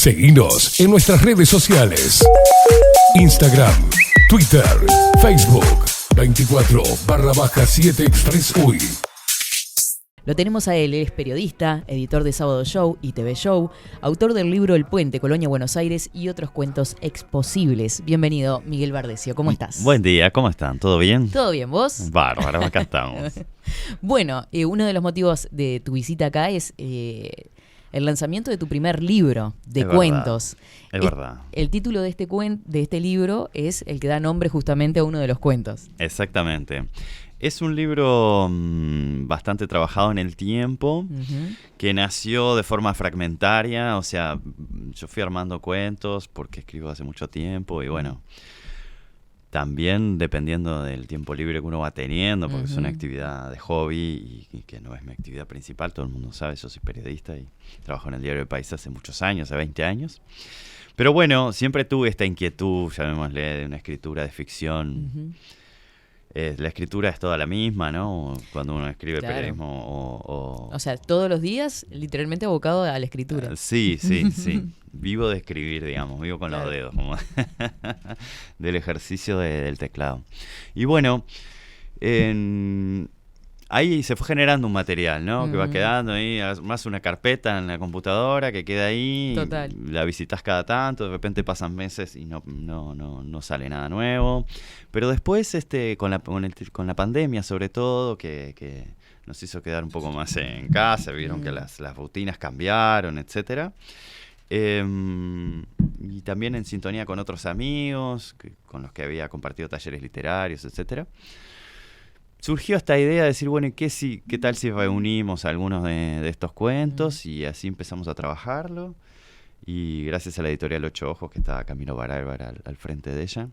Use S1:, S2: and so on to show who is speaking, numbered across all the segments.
S1: Seguinos en nuestras redes sociales. Instagram, Twitter, Facebook, 24/7 Express UI.
S2: Lo tenemos a él es periodista, editor de Sábado Show y TV Show, autor del libro El Puente, Colonia, Buenos Aires y otros cuentos exposibles. Bienvenido, Miguel Bardesio, ¿cómo estás?
S3: Buen día, ¿cómo están? ¿Todo bien?
S2: ¿Todo bien, vos?
S3: Bárbaro, acá estamos.
S2: Bueno, uno de los motivos de tu visita acá es el lanzamiento de tu primer libro de
S3: Es
S2: cuentos.
S3: Es verdad.
S2: El título de este libro es el que da nombre justamente a uno de los cuentos.
S3: Exactamente. Es un libro bastante trabajado en el tiempo, que nació de forma fragmentaria, o sea, yo fui armando cuentos porque escribo hace mucho tiempo y bueno, también dependiendo del tiempo libre que uno va teniendo, porque es una actividad de hobby y que no es mi actividad principal, todo el mundo sabe, yo soy periodista y trabajo en el Diario del País hace muchos años, hace 20 años. Pero bueno, siempre tuve esta inquietud, llamémosle, de una escritura de ficción. La escritura es toda la misma, ¿no? Cuando uno escribe periodismo
S2: O sea, todos los días literalmente abocado a la escritura.
S3: Sí. Vivo de escribir, digamos, vivo con los dedos, como del ejercicio del teclado. Y bueno, ahí se fue generando un material, ¿no? Que va quedando ahí, más una carpeta en la computadora que queda ahí.
S2: Total.
S3: La visitas cada tanto, de repente pasan meses y no sale nada nuevo. Pero después, con la pandemia sobre todo, que nos hizo quedar un poco más en casa, vieron que las rutinas cambiaron, etcétera. Y también en sintonía con otros amigos, con los que había compartido talleres literarios, etcétera. Surgió esta idea de decir, bueno, ¿qué tal si reunimos algunos de estos cuentos? Y así empezamos a trabajarlo. Y gracias a la editorial Ocho Ojos, que está Camilo Baralbar al frente de ella,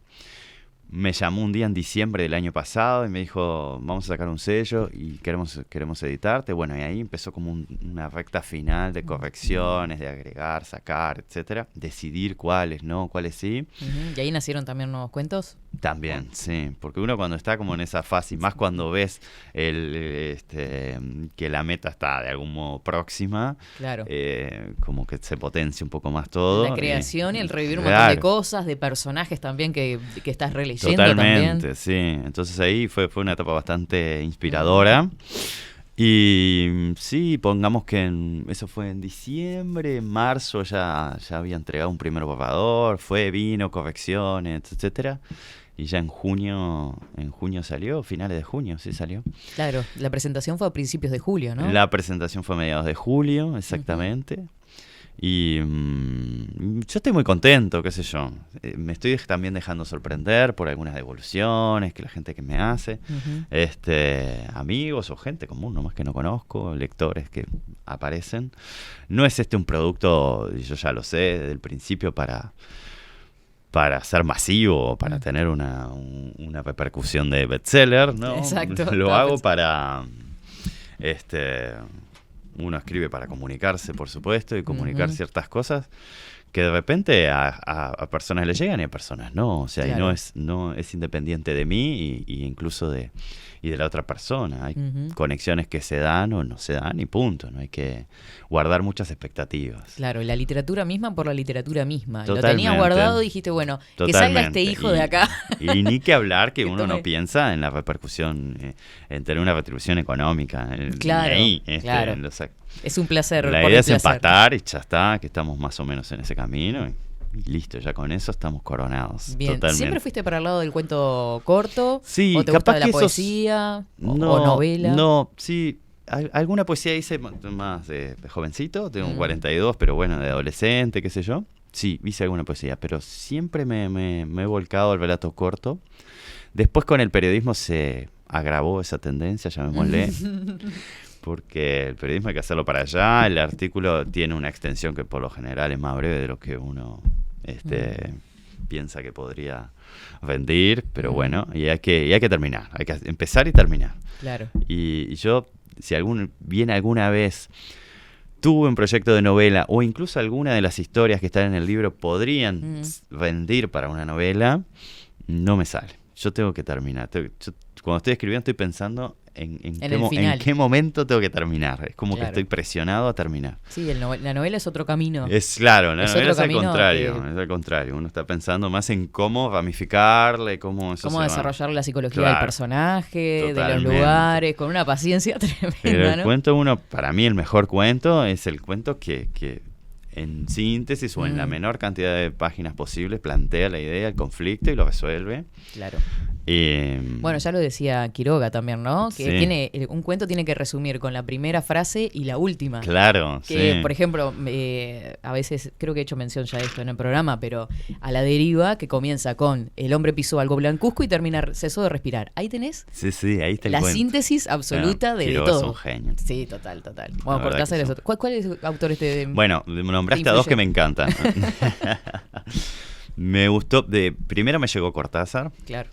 S3: me llamó un día en diciembre del año pasado y me dijo, vamos a sacar un sello y queremos editarte. Bueno, y ahí empezó como una recta final de correcciones, de agregar, sacar, etcétera. Decidir cuáles no, cuáles sí.
S2: ¿Y ahí nacieron también nuevos cuentos?
S3: También, sí, porque uno cuando está como en esa fase, y más cuando ves que la meta está de algún modo próxima,
S2: claro.
S3: Como que se potencia un poco más todo.
S2: La creación y el revivir un montón de cosas, de personajes también que estás releyendo.
S3: Totalmente,
S2: también.
S3: Sí. Entonces ahí fue una etapa bastante inspiradora. Y sí, pongamos que eso fue en diciembre, en marzo ya había entregado un primer borrador, vino, correcciones, etcétera. Y ya en junio salió, finales de junio, sí salió.
S2: Claro, la presentación fue a principios de julio, ¿no?
S3: La presentación fue a mediados de julio, exactamente. Y yo estoy muy contento, qué sé yo. Me estoy también dejando sorprender por algunas devoluciones que la gente que me hace, amigos o gente común, nomás que no conozco, lectores que aparecen. No es un producto, yo ya lo sé desde el principio, para ser masivo, para tener una repercusión de bestseller, ¿no?
S2: Exacto.
S3: Lo hago para uno escribe para comunicarse, por supuesto, y comunicar ciertas cosas que de repente a personas le llegan y a personas no. O sea,
S2: claro.
S3: y no es independiente de mí y incluso de la otra persona. Hay conexiones que se dan o no se dan y punto. No hay que guardar muchas expectativas.
S2: Claro, la literatura misma por la literatura misma.
S3: Totalmente.
S2: Lo tenías guardado y dijiste, bueno, que salga este hijo de acá.
S3: Y ni que hablar que uno no piensa en la repercusión, en tener una retribución económica.
S2: Claro, claro. Es un placer.
S3: La idea es empatar y ya está, que estamos más o menos en ese camino. Y listo, ya con eso estamos coronados.
S2: Bien,
S3: totalmente.
S2: ¿Siempre fuiste para el lado del cuento corto?
S3: Sí,
S2: ¿O te gusta la poesía? ¿O novela?
S3: No, sí. Alguna poesía hice más de jovencito, tengo 42, pero bueno, de adolescente, qué sé yo. Sí, hice alguna poesía, pero siempre me he volcado al relato corto. Después con el periodismo se agravó esa tendencia, llamémosle. Porque el periodismo hay que hacerlo para allá, el artículo tiene una extensión que por lo general es más breve de lo que uno piensa que podría rendir, pero bueno, y hay que terminar, hay que empezar y terminar.
S2: Claro.
S3: Y yo, si alguna vez tuve un proyecto de novela, o incluso alguna de las historias que están en el libro podrían rendir para una novela, no me sale. Yo tengo que terminar. Cuando estoy escribiendo estoy pensando en qué momento tengo que terminar. Es como que estoy presionado a terminar.
S2: Sí, la novela es otro camino.
S3: Es claro, la novela es al contrario. Es al contrario. Uno está pensando más en cómo ramificarle, cómo
S2: desarrollar la psicología del personaje, de los lugares, con una paciencia tremenda.
S3: Pero el cuento para mí el mejor cuento es el cuento que en síntesis o en la menor cantidad de páginas posibles plantea la idea, el conflicto y lo resuelve.
S2: Claro. Bueno, ya lo decía Quiroga también, ¿no? Que un cuento tiene que resumir con la primera frase y la última.
S3: Claro,
S2: que, por ejemplo, a veces, creo que he hecho mención ya de esto en el programa, pero A la deriva, que comienza con el hombre pisó algo blancuzco y termina cesó de respirar. Ahí tenés
S3: ahí está el
S2: la
S3: cuento.
S2: Síntesis absoluta de todo.
S3: Es un genio.
S2: Sí, total. Bueno, Cortázar es otro. ¿Cuáles autores
S3: Bueno, nombraste a dos que me encantan. Me gustó, primero me llegó Cortázar.
S2: Claro.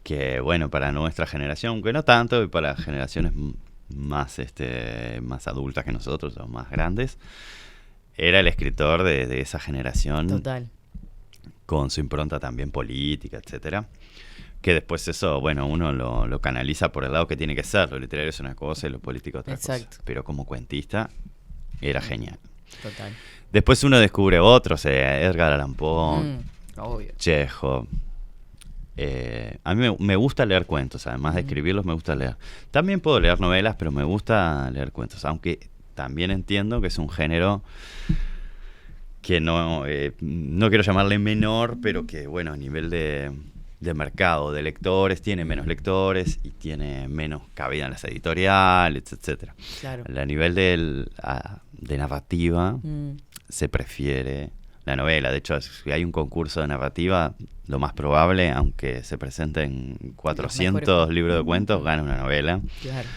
S3: Que bueno, para nuestra generación, que no tanto, y para generaciones más adultas que nosotros, o más grandes, era el escritor de esa generación.
S2: Total.
S3: Con su impronta también política, etcétera. Que después eso, bueno, uno lo canaliza por el lado que tiene que ser. Lo literario es una cosa y lo político otra cosa. Pero como cuentista, era genial.
S2: Total.
S3: Después uno descubre otros, Edgar Allan Poe, Chekhov. A mí me gusta leer cuentos, además de escribirlos me gusta leer. También puedo leer novelas, pero me gusta leer cuentos, aunque también entiendo que es un género que no quiero llamarle menor, pero que bueno, a nivel de mercado, de lectores, tiene menos lectores y tiene menos cabida en las editoriales, etcétera.
S2: Claro.
S3: A nivel de narrativa se prefiere la novela. De hecho, si hay un concurso de narrativa, lo más probable, aunque se presenten 400 libros de cuentos, gana una novela.
S2: Claro.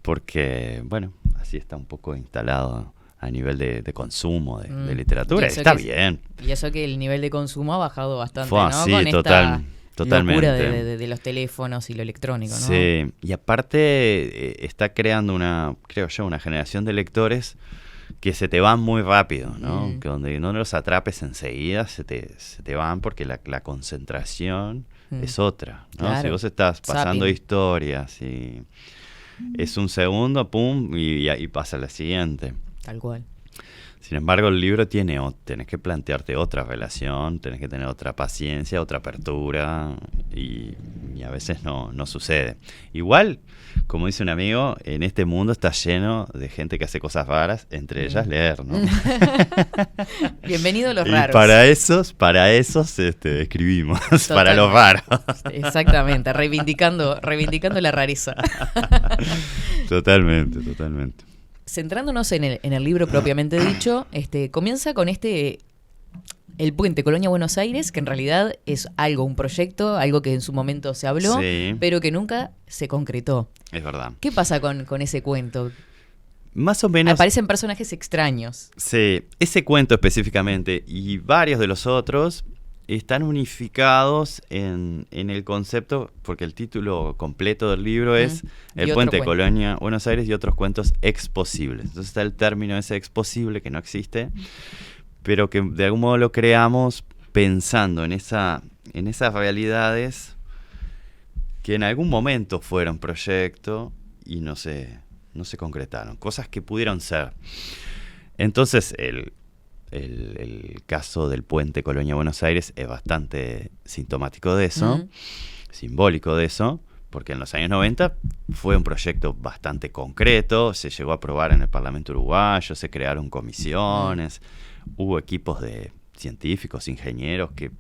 S3: Porque, bueno, así está un poco instalado a nivel de consumo de literatura. Está bien.
S2: Y eso que el nivel de consumo ha bajado bastante, ¿no?
S3: Sí,
S2: con
S3: totalmente.
S2: Locura de los teléfonos y lo electrónico, ¿no?
S3: Sí, y aparte está creando creo yo, una generación de lectores que se te van muy rápido, ¿no? Que donde no los atrapes enseguida se te van porque la concentración es otra, ¿no?
S2: Claro.
S3: Si vos estás pasando historias y es un segundo, pum, y pasa la siguiente.
S2: Tal cual.
S3: Sin embargo, el libro tenés que plantearte otra relación, tenés que tener otra paciencia, otra apertura, y a veces no sucede. Igual, como dice un amigo, en este mundo está lleno de gente que hace cosas raras, entre ellas leer, ¿no?
S2: Bienvenidos los
S3: y
S2: raros.
S3: para esos escribimos, para los raros.
S2: Exactamente, reivindicando la rareza.
S3: Totalmente.
S2: Centrándonos en el libro propiamente dicho, comienza con el puente Colonia-Buenos Aires, que en realidad es un proyecto, algo que en su momento se habló, pero que nunca se concretó.
S3: Es verdad.
S2: ¿Qué pasa con ese cuento?
S3: Más o menos.
S2: Aparecen personajes extraños.
S3: Sí, ese cuento específicamente y varios de los otros están unificados en el concepto, porque el título completo del libro es El puente Colonia-Buenos Aires y otros cuentos exposibles. Entonces está el término ese exposible que no existe, pero que de algún modo lo creamos pensando en esas realidades que en algún momento fueron proyecto y no se concretaron, cosas que pudieron ser. Entonces el caso del puente Colonia-Buenos Aires es bastante sintomático de eso, simbólico de eso, porque en los años 90 fue un proyecto bastante concreto, se llegó a aprobar en el Parlamento uruguayo, se crearon comisiones, hubo equipos de científicos, ingenieros que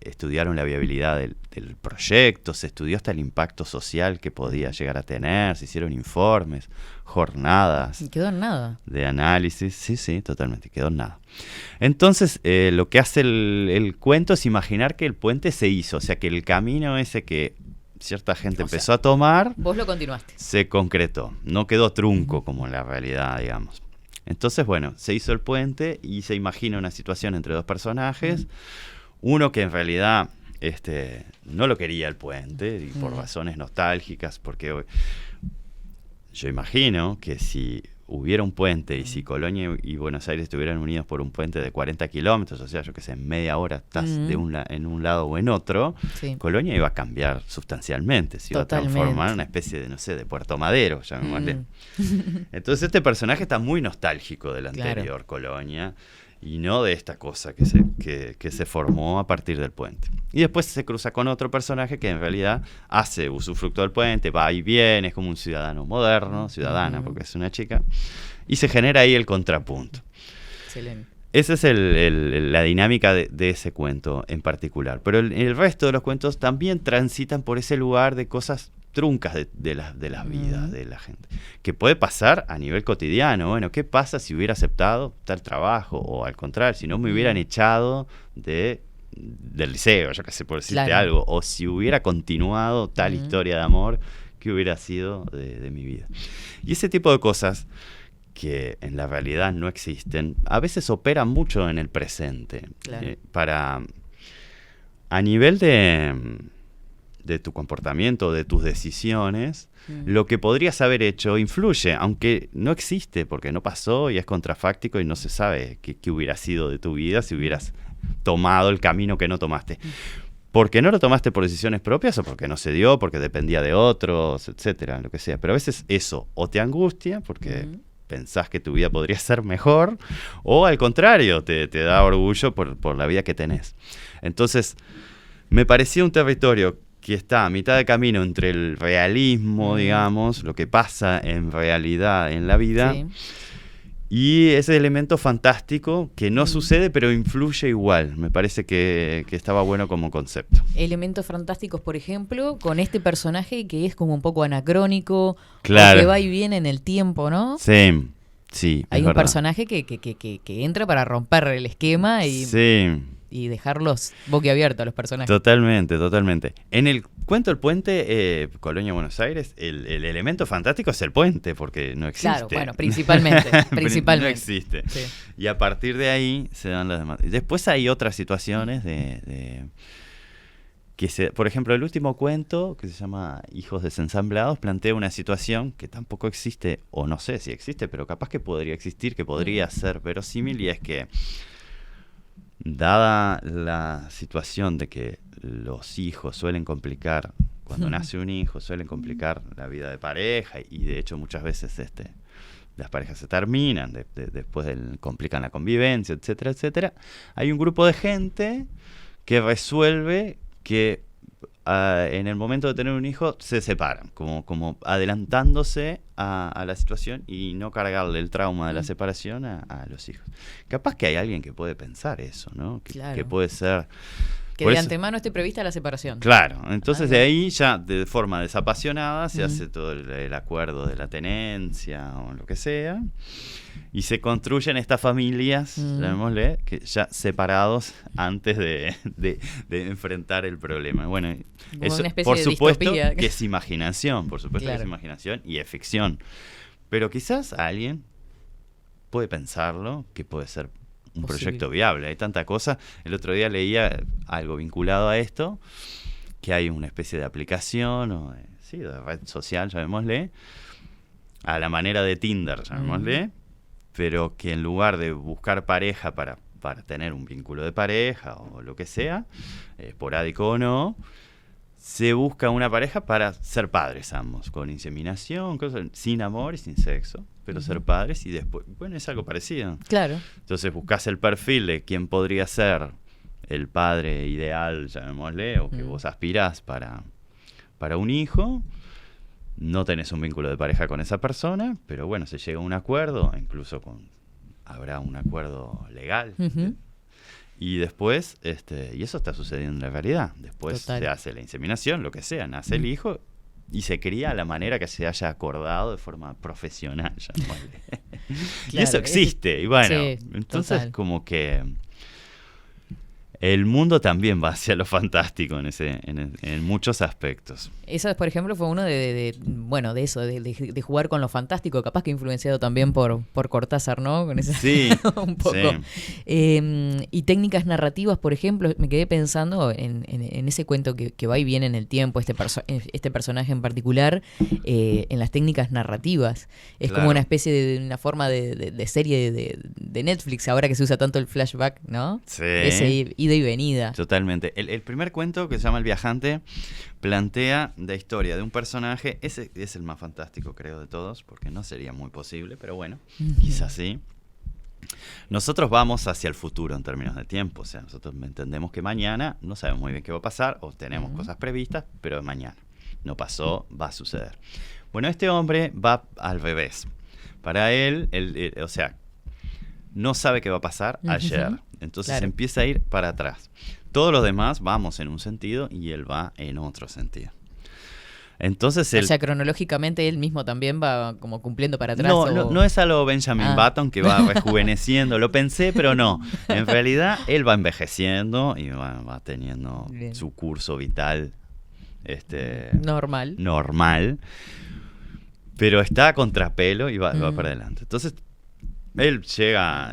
S3: estudiaron la viabilidad del proyecto, se estudió hasta el impacto social que podía llegar a tener, se hicieron informes, jornadas.
S2: Y quedó en nada.
S3: De análisis, sí, totalmente, quedó en nada. Entonces, lo que hace el cuento es imaginar que el puente se hizo, o sea, que el camino ese que cierta gente empezó a tomar,
S2: vos lo continuaste.
S3: Se concretó, no quedó trunco como en la realidad, digamos. Entonces, bueno, se hizo el puente y se imagina una situación entre dos personajes. Uno que en realidad no lo quería el puente, y por razones nostálgicas, porque yo imagino que si hubiera un puente y si Colonia y Buenos Aires estuvieran unidos por un puente de 40 kilómetros, o sea, yo que sé, en media hora estás en un lado o en otro, Colonia iba a cambiar sustancialmente, se iba a transformar en una especie de, no sé, de Puerto Madero, llamémosle. Entonces este personaje está muy nostálgico del anterior Colonia y no de esta cosa que se formó a partir del puente. Y después se cruza con otro personaje que en realidad hace usufructo del puente, va y viene, es como un ciudadano moderno, ciudadana porque es una chica, y se genera ahí el contrapunto.
S2: Excelente.
S3: Esa es la dinámica de ese cuento en particular. Pero el resto de los cuentos también transitan por ese lugar de cosas truncas de las vidas de la gente. Que puede pasar a nivel cotidiano. Bueno, ¿qué pasa si hubiera aceptado tal trabajo? O al contrario, si no me hubieran echado del liceo, yo qué sé, por decirte algo. O si hubiera continuado tal historia de amor, ¿qué hubiera sido de mi vida? Y ese tipo de cosas que en la realidad no existen, a veces operan mucho en el presente. A nivel de tu comportamiento, de tus decisiones, lo que podrías haber hecho influye, aunque no existe, porque no pasó y es contrafáctico y no se sabe qué hubiera sido de tu vida si hubieras tomado el camino que no tomaste. Porque no lo tomaste por decisiones propias o porque no se dio, porque dependía de otros, etcétera, lo que sea. Pero a veces eso o te angustia porque pensás que tu vida podría ser mejor, o al contrario, te da orgullo por la vida que tenés. Entonces, me parecía un territorio que está a mitad de camino entre el realismo, digamos, lo que pasa en realidad en la vida, y ese elemento fantástico que no sucede, pero influye igual. Me parece que estaba bueno como concepto.
S2: Elementos fantásticos, por ejemplo, con este personaje que es como un poco anacrónico,
S3: claro,
S2: o que va y viene en el tiempo, ¿no?
S3: Sí, sí.
S2: Hay un
S3: verdad.
S2: personaje que entra para romper el esquema y dejarlos boquiabiertos a los personajes.
S3: Totalmente, totalmente. En el cuento El Puente, Colonia, Buenos Aires, el elemento fantástico es el puente, porque no existe.
S2: Claro, bueno, principalmente.
S3: No existe. Sí. Y a partir de ahí se dan las demás. Después hay otras situaciones por ejemplo, el último cuento, que se llama Hijos desensamblados, plantea una situación que tampoco existe, o no sé si existe, pero capaz que podría existir, que podría ser verosímil, y es que dada la situación de que los hijos suelen complicar, cuando nace un hijo, suelen complicar la vida de pareja, y de hecho muchas veces las parejas se terminan, después complican la convivencia, etcétera, etcétera, hay un grupo de gente que resuelve que en el momento de tener un hijo se separan, como adelantándose a la situación y no cargarle el trauma de la separación a los hijos. Capaz que hay alguien que puede pensar eso, ¿no? Que puede ser...
S2: Que de antemano esté prevista la separación.
S3: Claro, entonces de ahí ya de forma desapasionada se hace todo el acuerdo de la tenencia o lo que sea, y se construyen estas familias, llamémosle, que ya separados antes de enfrentar el problema. Bueno, eso por supuesto que es imaginación, por supuesto que es imaginación y es ficción, pero quizás alguien puede pensarlo, que puede ser un proyecto viable. Hay tanta cosa. El otro día leía algo vinculado a esto, que hay una especie de aplicación o de red social, llamémosle, a la manera de Tinder, llamémosle, pero que en lugar de buscar pareja para tener un vínculo de pareja o lo que sea, esporádico o no, se busca una pareja para ser padres ambos, con inseminación, cosas, sin amor y sin sexo, pero ser padres y después, bueno, es algo parecido.
S2: Claro.
S3: Entonces buscas el perfil de quién podría ser el padre ideal, llamémosle, o que vos aspirás para un hijo. No tenés un vínculo de pareja con esa persona, pero bueno, se llega a un acuerdo, incluso habrá un acuerdo legal. Y después, y eso está sucediendo en la realidad. Después se hace la inseminación, lo que sea, nace el hijo y se cría a la manera que se haya acordado de forma profesional. Y eso existe. Y bueno, entonces como que el mundo también va hacia lo fantástico en muchos aspectos.
S2: Eso, por ejemplo, fue uno de eso, de jugar con lo fantástico, capaz que influenciado también por Cortázar, ¿no? Con ese,
S3: Sí,
S2: un poco.
S3: sí.
S2: Y técnicas narrativas, por ejemplo, me quedé pensando en ese cuento que va y viene en el tiempo, este personaje en particular, en las técnicas narrativas. Es
S3: Claro.
S2: como una especie de una forma de serie de Netflix, ahora que se usa tanto el flashback, ¿no?
S3: Sí.
S2: Ese ida y venida.
S3: Totalmente. El primer cuento, que se llama El Viajante, plantea la historia de un personaje. Ese es el más fantástico, creo, de todos, porque no sería muy posible, pero bueno, quizás sí. Nosotros vamos hacia el futuro en términos de tiempo. O sea, nosotros entendemos que mañana no sabemos muy bien qué va a pasar, o tenemos cosas previstas, pero es mañana. No pasó, va a suceder. Bueno, este hombre va al revés. Para él, o sea, no sabe qué va a pasar ayer. Entonces
S2: Claro.
S3: empieza a ir para atrás. Todos los demás vamos en un sentido y él va en otro sentido. Entonces
S2: O sea, cronológicamente él mismo también va como cumpliendo para atrás.
S3: no es a lo Benjamin Button, que va rejuveneciendo. Lo pensé, pero no. En realidad, él va envejeciendo y va teniendo
S2: Bien.
S3: su curso vital
S2: normal.
S3: Pero está a contrapelo y va para adelante. Entonces, él llega,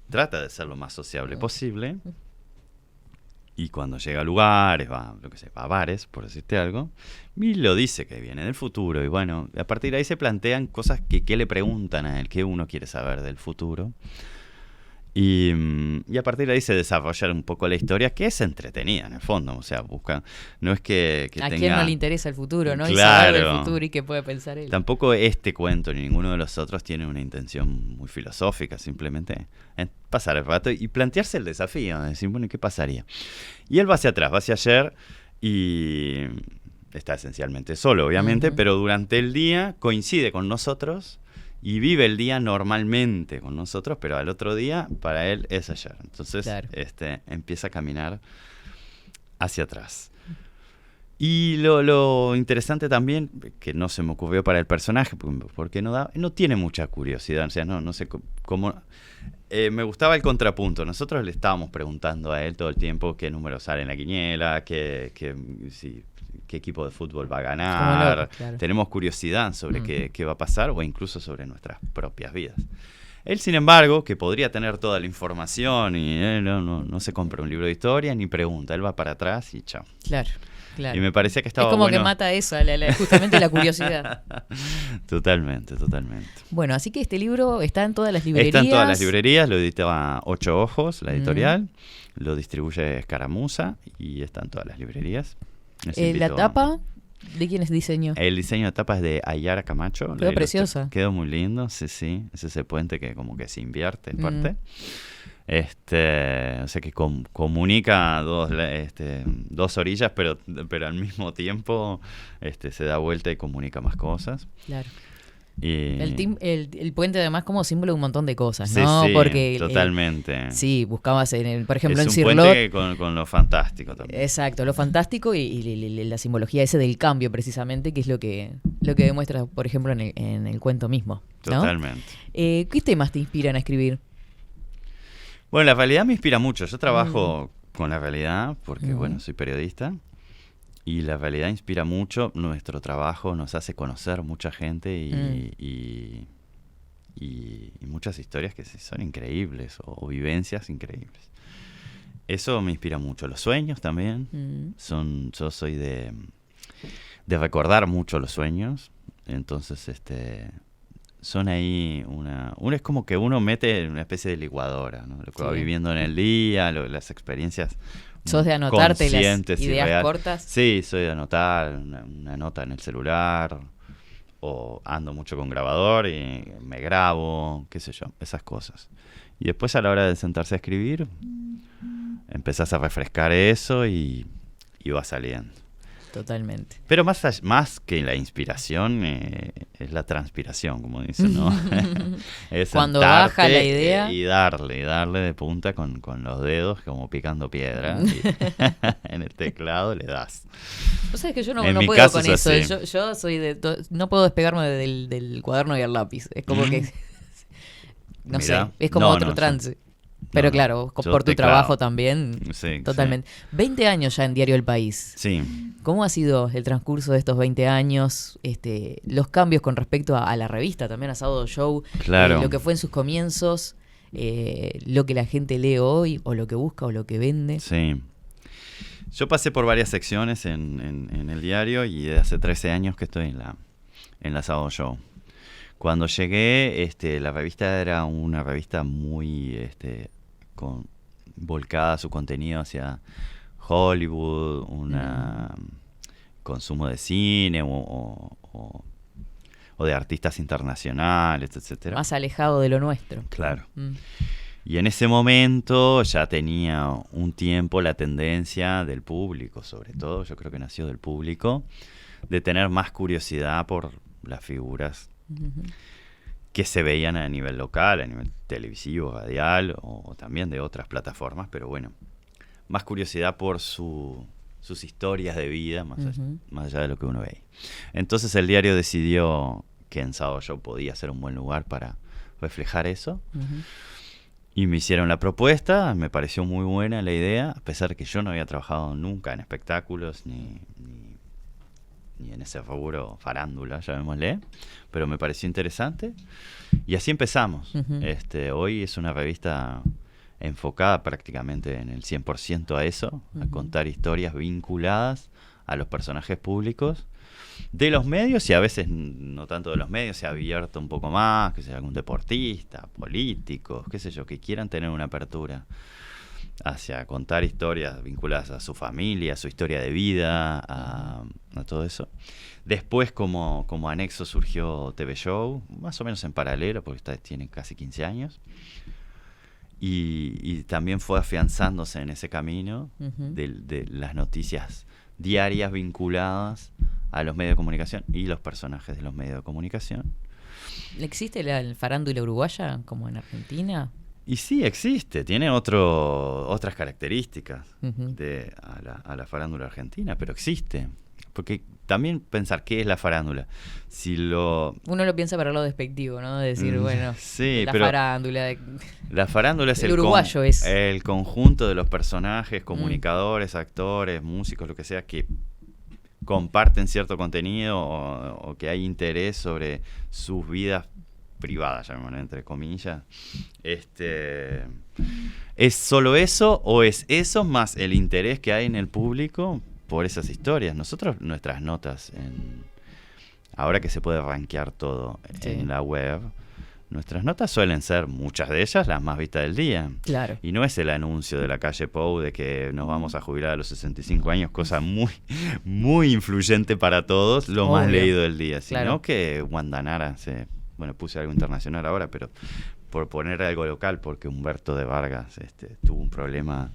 S3: trata de ser lo más sociable posible. Y cuando llega a lugares, va a bares, por decirte algo, y lo dice que viene del futuro. Y bueno, a partir de ahí se plantean cosas que le preguntan a él, que uno quiere saber del futuro. Y a partir de ahí se desarrolla un poco la historia, que es entretenida en el fondo. O sea, busca, no es que
S2: ¿A
S3: tenga...
S2: quién no le interesa el futuro, no? Y
S3: Claro.
S2: saber del futuro y qué puede pensar él.
S3: Tampoco este cuento ni ninguno de los otros tiene una intención muy filosófica, simplemente es pasar el rato y plantearse el desafío, de decir, bueno, ¿qué pasaría? Y él va hacia atrás, va hacia ayer y está esencialmente solo, obviamente, pero durante el día coincide con nosotros y vive el día normalmente con nosotros, pero al otro día para él es ayer. Entonces
S2: Claro.
S3: empieza a caminar hacia atrás. Y lo interesante también, que no se me ocurrió para el personaje, porque no tiene mucha curiosidad, o sea, no sé cómo... me gustaba el contrapunto. Nosotros le estábamos preguntando a él todo el tiempo qué número sale en la quiniela, qué equipo de fútbol va a ganar.
S2: Loco, claro.
S3: Tenemos curiosidad sobre qué va a pasar o incluso sobre nuestras propias vidas. Él, sin embargo, que podría tener toda la información y no se compra un libro de historia ni pregunta. Él va para atrás y chao.
S2: Claro.
S3: Y me parecía que estaba
S2: es como
S3: bueno.
S2: que mata eso, justamente la curiosidad.
S3: Totalmente.
S2: Bueno, así que este libro está en todas las librerías.
S3: Está en todas las librerías, lo editaba Ocho Ojos, la editorial, lo distribuye Escaramuza y está en todas las librerías.
S2: La tapa, ¿de quién es diseño?
S3: El diseño de tapa es de Ayara Camacho.
S2: Quedó preciosa.
S3: Quedó muy lindo, sí. Es ese puente que como que se invierte en parte. O sea que comunica dos orillas, pero al mismo tiempo se da vuelta y comunica más cosas.
S2: Claro.
S3: Y...
S2: El puente además como símbolo de un montón de cosas,
S3: Sí,
S2: ¿no?
S3: sí,
S2: Porque
S3: totalmente.
S2: sí, buscabas por ejemplo, en
S3: es un
S2: Cirlot.
S3: puente con lo fantástico también.
S2: Exacto, lo fantástico y la simbología ese del cambio precisamente, que es lo que demuestra, por ejemplo, en el cuento mismo, ¿no?
S3: Totalmente.
S2: ¿Qué temas te inspiran a escribir?
S3: Bueno, la realidad me inspira mucho. Yo trabajo con la realidad porque, bueno, soy periodista y la realidad inspira mucho. Nuestro trabajo nos hace conocer mucha gente y muchas historias que son increíbles o vivencias increíbles. Eso me inspira mucho. Los sueños también. Yo soy de recordar mucho los sueños. Entonces, son ahí es como que uno mete en una especie de licuadora, ¿no? Lo que va viviendo en el día, las experiencias.
S2: ¿Sos de anotarte las
S3: y
S2: ideas
S3: real.
S2: cortas?
S3: Sí, soy de anotar una nota en el celular, o ando mucho con grabador y me grabo, qué sé yo, esas cosas. Y después a la hora de sentarse a escribir, empezás a refrescar eso y va saliendo.
S2: Totalmente.
S3: Pero más que la inspiración, es la transpiración, como dicen, ¿no? Es
S2: cuando
S3: sentarte
S2: baja la idea.
S3: Y darle de punta con los dedos, como picando piedra. Y en el teclado le das.
S2: Vos sabés que yo no
S3: En mi
S2: puedo
S3: caso
S2: con
S3: es
S2: eso.
S3: así.
S2: Yo soy no puedo despegarme del cuaderno y el lápiz. Es como que... no
S3: Mirá.
S2: sé, es como
S3: No,
S2: otro
S3: no,
S2: trance. Pero
S3: No,
S2: claro,
S3: yo
S2: por tu
S3: teclado.
S2: trabajo también,
S3: Sí,
S2: totalmente. 20 años ya en Diario El País.
S3: Sí.
S2: ¿Cómo ha sido el transcurso de estos 20 años? Los cambios con respecto a la revista, también a Sábado Show,
S3: Claro.
S2: lo que fue en sus comienzos, lo que la gente lee hoy, o lo que busca, o lo que vende.
S3: Sí. Yo pasé por varias secciones en el diario y de hace 13 años que estoy en la Sábado Show. Cuando llegué, la revista era una revista muy volcada a su contenido hacia Hollywood, consumo de cine o de artistas internacionales, etcétera.
S2: Más alejado de lo nuestro.
S3: Claro.
S2: Mm.
S3: Y en ese momento ya tenía un tiempo la tendencia del público, sobre todo, yo creo que nació del público, de tener más curiosidad por las figuras que se veían a nivel local, a nivel televisivo, radial o también de otras plataformas, pero bueno, más curiosidad por sus historias de vida, más allá de lo que uno ve. Entonces el diario decidió que en Sábado Show podía ser un buen lugar para reflejar eso. Y me hicieron la propuesta, me pareció muy buena la idea, a pesar de que yo no había trabajado nunca en espectáculos ni en ese rubro farándula, llamémosle, pero me pareció interesante y así empezamos. Hoy es una revista enfocada prácticamente en el 100% a eso, a contar historias vinculadas a los personajes públicos de los medios, y a veces no tanto de los medios, se ha abierto un poco más, que sea algún deportista, políticos, qué sé yo, que quieran tener una apertura hacia contar historias vinculadas a su familia, a su historia de vida, a todo eso. Después, como anexo, surgió TV Show, más o menos en paralelo, porque tiene casi 15 años. Y también fue afianzándose en ese camino de las noticias diarias vinculadas a los medios de comunicación y los personajes de los medios de comunicación.
S2: ¿Existe la farándula uruguaya como en Argentina?
S3: Y sí, existe, tiene otras características a la farándula argentina, pero existe. Porque también pensar qué es la farándula.
S2: Uno lo piensa para lo despectivo, ¿no? De decir, bueno,
S3: sí,
S2: la
S3: pero
S2: farándula.
S3: La farándula es
S2: el uruguayo es
S3: el conjunto de los personajes, comunicadores, actores, músicos, lo que sea, que comparten cierto contenido o que hay interés sobre sus vidas privadas, llamémoslo entre comillas. ¿Es solo eso o es eso más el interés que hay en el público por esas historias? Nosotros, nuestras notas, ahora que se puede rankear todo en la web, nuestras notas suelen ser, muchas de ellas, las más vistas del día.
S2: Claro.
S3: Y no es el anuncio de la calle Pou de que nos vamos a jubilar a los 65 años, cosa muy, muy influyente para todos, lo más leído del día. Sino que Guandanara, puse algo internacional ahora, pero por poner algo local, porque Humberto de Vargas tuvo un problema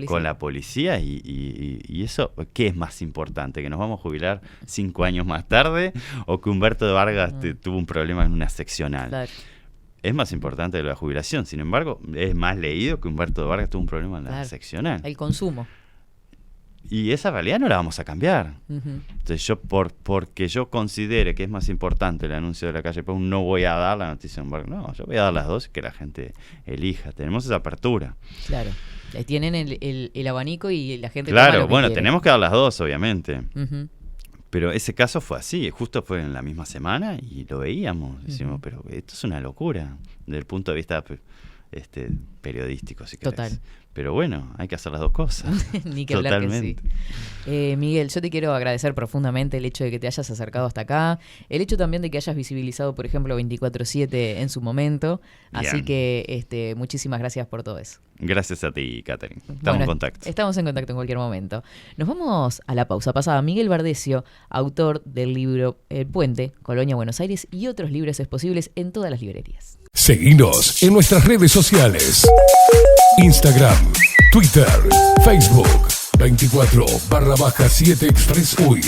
S3: con la policía y eso, ¿qué es más importante? ¿Que nos vamos a jubilar 5 años más tarde o que Humberto de Vargas tuvo un problema en una seccional?
S2: Claro.
S3: Es más importante la jubilación, sin embargo, es más leído que Humberto de Vargas tuvo un problema en la seccional.
S2: El consumo.
S3: Y esa realidad no la vamos a cambiar. Entonces porque yo considere que es más importante el anuncio de la calle Pou, no voy a dar la noticia de Humberto. No, yo voy a dar las dos y que la gente elija. Tenemos esa apertura.
S2: Claro. Tienen el abanico y la gente
S3: Claro,
S2: toma lo que quiere.
S3: Tenemos que dar las dos, obviamente. Pero ese caso fue así, justo fue en la misma semana y lo veíamos. Decimos, pero esto es una locura desde el punto de vista periodístico, si querés.
S2: Total.
S3: Pero bueno, hay que hacer las dos cosas.
S2: Ni que hablar que sí. Miguel, yo te quiero agradecer profundamente el hecho de que te hayas acercado hasta acá, el hecho también de que hayas visibilizado, por ejemplo, 24/7 en su momento. Bien. Así que muchísimas gracias por todo eso.
S3: Gracias a ti, Catherine. Estamos en contacto.
S2: Estamos en contacto en cualquier momento. Nos vamos a la pausa pasada. Miguel Bardesio, autor del libro El Puente, Colonia, Buenos Aires, y otros libros es posibles en todas las librerías.
S1: Seguinos en nuestras redes sociales. Instagram, Twitter, Facebook, 24/7 Express UI.